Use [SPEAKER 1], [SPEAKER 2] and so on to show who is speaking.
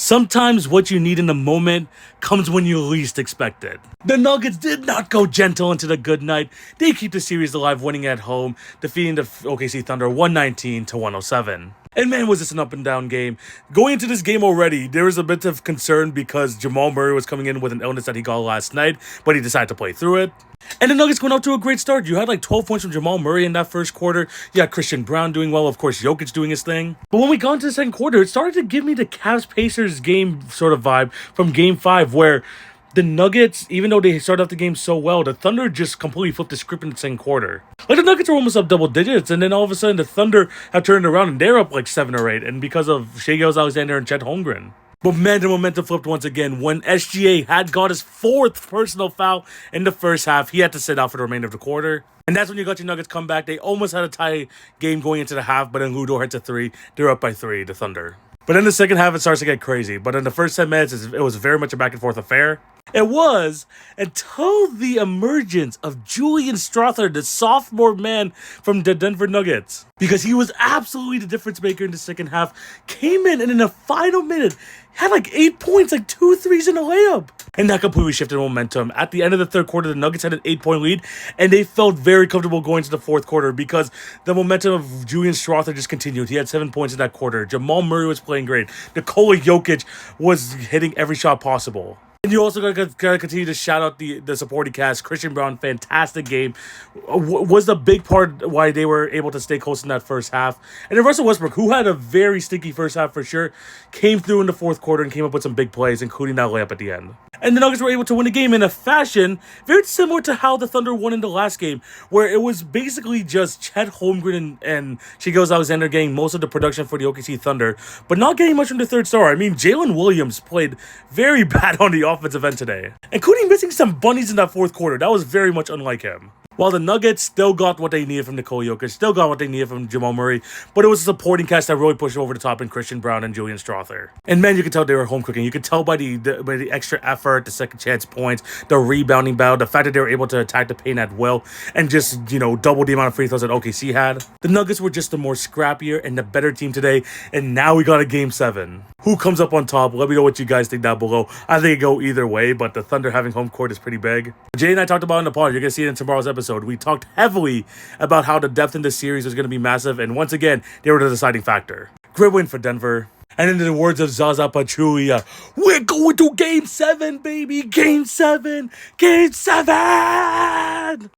[SPEAKER 1] Sometimes what you need in the moment comes when you least expect it. The Nuggets did not go gentle into the good night. They keep the series alive, winning at home, defeating the OKC Thunder 119-107. And man, was this an up and down game. Going into this game already, there was a bit of concern because Jamal Murray was coming in with an illness that he got last night, but he decided to play through it. And the Nuggets going out to a great start. You had like 12 points from Jamal Murray in that first quarter. You had Christian Brown doing well. Of course, Jokic doing his thing. But when we got into the second quarter, it started to give me the Cavs-Pacers game sort of vibe from Game 5, where the Nuggets, even though they started off the game so well, the Thunder just completely flipped the script in the second quarter. Like, the Nuggets were almost up double digits, and then all of a sudden, the Thunder have turned around, and they're up like 7 or 8, and because of Shai Gilgeous-Alexander and Chet Holmgren. But man, the momentum flipped once again. When SGA had got his 4th personal foul in the first half, he had to sit out for the remainder of the quarter. And that's when you got your Nuggets come back. They almost had a tie game going into the half, but then Ludor hits a 3. They're up by 3, the Thunder. But in the second half, it starts to get crazy. But in the first 10 minutes, it was very much a back-and-forth affair. It was until the emergence of Julian Strawther, the sophomore man from the Denver Nuggets. Because he was absolutely the difference maker in the second half. Came in and in the final minute, had like 8 points, like 2 threes and a layup. And that completely shifted momentum. At the end of the third quarter, the Nuggets had an 8-point lead, and they felt very comfortable going to the fourth quarter because the momentum of Julian Strawther just continued. He had 7 points in that quarter. Jamal Murray was playing great. Nikola Jokic was hitting every shot possible. And you also gotta continue to shout out the supporting cast. Christian Brown, fantastic game. Was the big part why they were able to stay close in that first half. And then Russell Westbrook, who had a very stinky first half for sure, came through in the fourth quarter and came up with some big plays, including that layup at the end. And the Nuggets were able to win the game in a fashion very similar to how the Thunder won in the last game, where it was basically just Chet Holmgren and Shai Gilgeous-Alexander getting most of the production for the OKC Thunder, but not getting much from the third star. I mean, Jalen Williams played very bad on the offensive end today, including missing some bunnies in that fourth quarter. That was very much unlike him. While the Nuggets still got what they needed from Nikola Jokic, still got what they needed from Jamal Murray, but it was a supporting cast that really pushed over the top in Christian Brown and Julian Strawther. And man, you could tell they were home cooking. You could tell by the extra effort, the second chance points, the rebounding battle, the fact that they were able to attack the paint at will, and just, double the amount of free throws that OKC had. The Nuggets were just the more scrappier and the better team today, and now we got a Game 7. Who comes up on top? Let me know what you guys think down below. I think it go either way, but the Thunder having home court is pretty big. Jay and I talked about it in the pod. You're going to see it in tomorrow's episode. We talked heavily about how the depth in this series was going to be massive, and once again, they were the deciding factor. Great win for Denver. And in the words of Zaza Pachulia, we're going to Game 7, baby! Game 7! Game 7!